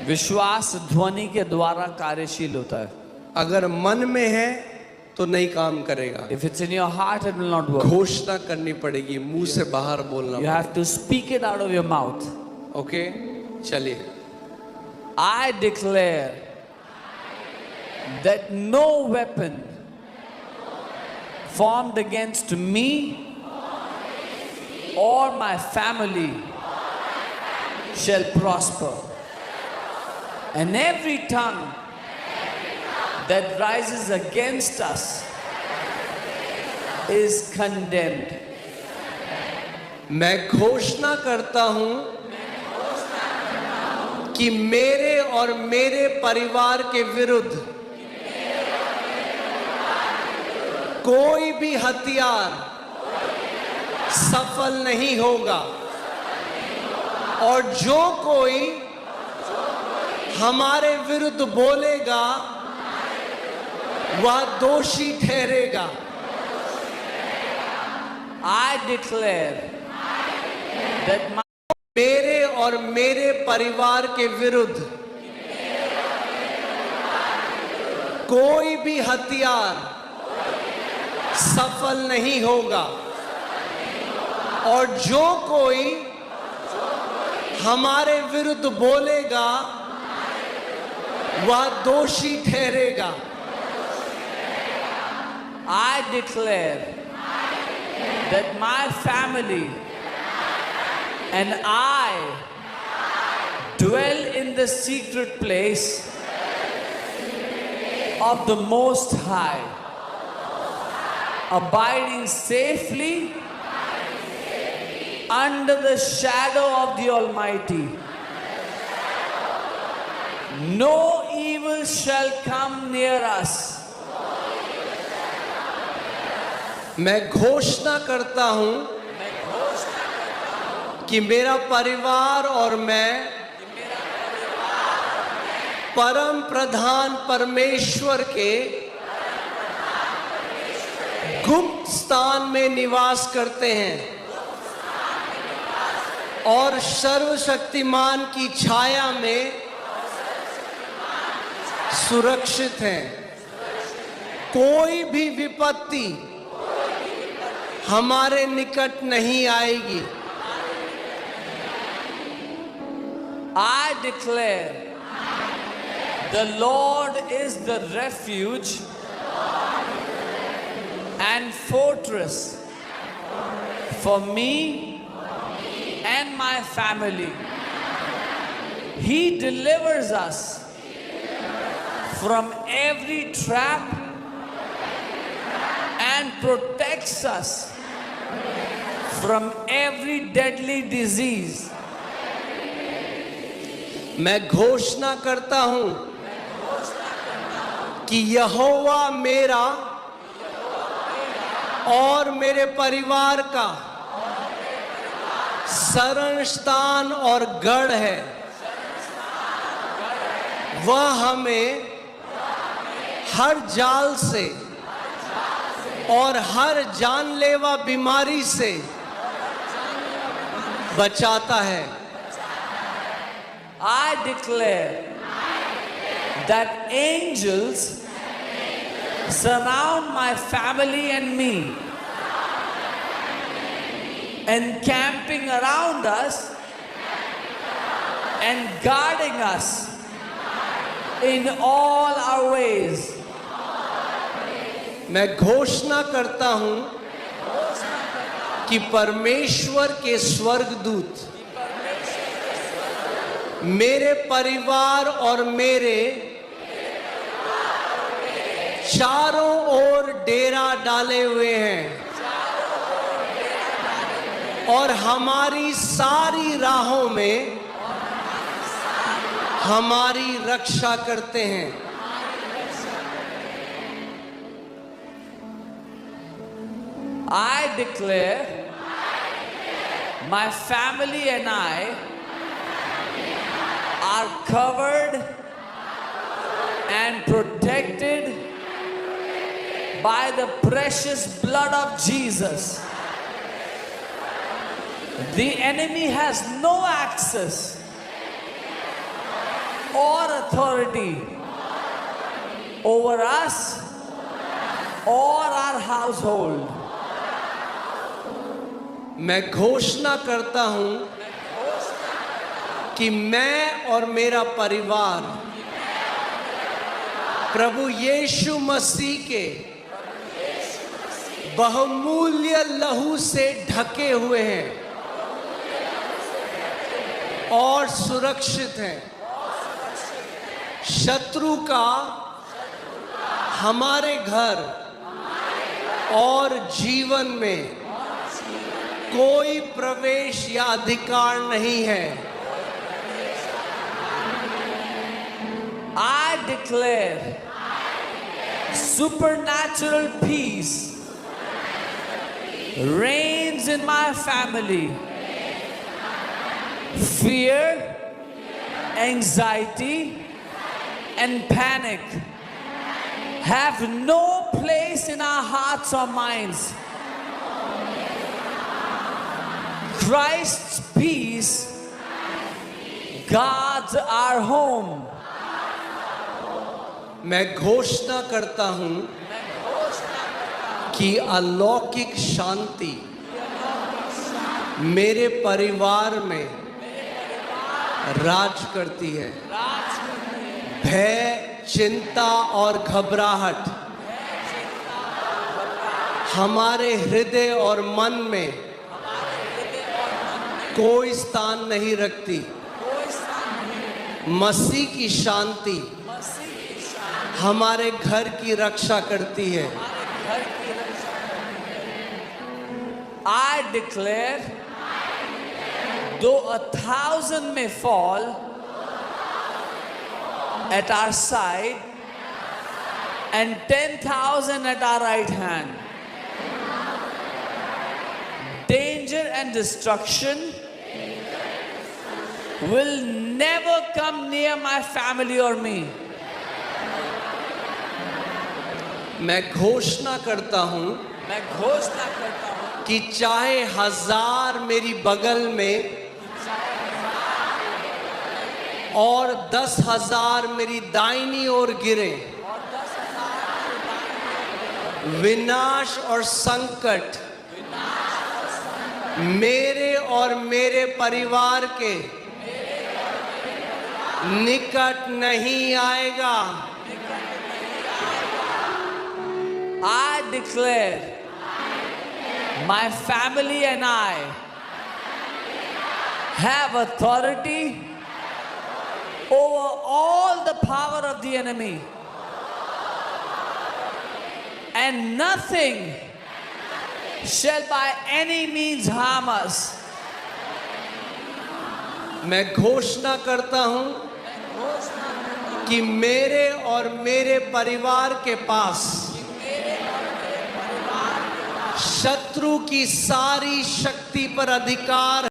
विश्वास ध्वनि के द्वारा कार्यशील होता है. अगर मन में है तो नहीं काम करेगा. If it's in your heart, it will not work. घोषणा करनी पड़ेगी, मुंह से बाहर बोलना You have to speak it out of your mouth. Okay, चलिए. I declare that no weapon formed against me or my family shall prosper, and every tongue that rises against us is condemned. मैं घोषणा करता हूं कि मेरे और मेरे परिवार के विरुद्ध कोई भी हथियार सफल नहीं होगा, और जो कोई हमारे विरुद्ध बोलेगा वह दोषी ठहरेगा. I declare that मेरे और मेरे परिवार के विरुद्ध कोई भी हथियार सफल नहीं होगा, और जो कोई हमारे विरुद्ध बोलेगा वह दोषी ठहरेगा. I declare that my family and I dwell in the secret place of the Most High, abiding safely under the shadow of the Almighty. No evil shall come near us. मैं घोषणा करता हूं कि मेरा परिवार और मैं परम प्रधान परमेश्वर के गुप्त स्थान में निवास करते हैं और सर्वशक्तिमान की छाया में सुरक्षित हैं. कोई भी विपत्ति हमारे निकट नहीं आएगी. I declare the Lord is the refuge and fortress for me and my family. He delivers us from every trap and protects us from every deadly disease. मैं घोषणा करता हूं कि यहोवा मेरा और मेरे परिवार का शरण स्थान और गढ़ है. वह हमें हर जाल से और हर जानलेवा बीमारी से बचाता है. I declare that angels surround my family and me, encamping around us and guarding us in all our ways. मैं घोषणा करता हूं कि परमेश्वर के स्वर्गदूत मेरे परिवार और मेरे चारों ओर डेरा डाले हुए हैं और हमारी सारी राहों में हमारी रक्षा करते हैं. I declare my family and I are covered and protected by the precious blood of Jesus. The enemy has no access or authority over us or our household. मैं घोषणा करता हूं कि मैं और मेरा परिवार प्रभु यीशु मसीह के बहुमूल्य लहू से ढके हुए हैं और सुरक्षित हैं। शत्रु का हमारे घर और जीवन में कोई प्रवेश या अधिकार नहीं है। I declare supernatural peace reigns in my family. Fear, anxiety, and panic have no place in our hearts or minds. Christ's peace guards our home. मैं घोषणा करता हूं कि अलौकिक शांति मेरे परिवार में राज करती है। भय, चिंता और घबराहट हमारे हृदय और मन में कोई स्थान नहीं रखती। मसीह की शांति हमारे घर की रक्षा करती है। I declare, though 1,000 may fall at our side and 10,000 at our right hand, danger and destruction will never come near my family or me. मैं घोषणा करता हूं कि चाहे 1000 मेरी बगल में और 10,000 मेरी दाहिनी ओर गिरे, विनाश और संकट मेरे और मेरे परिवार के निकट नहीं आएगा। I declare, my family and I have authority over all the power of the enemy, and nothing shall by any means harm us. मैं घोषणा करता हूं कि मेरे और मेरे परिवार के पास शत्रु की सारी शक्ति पर अधिकार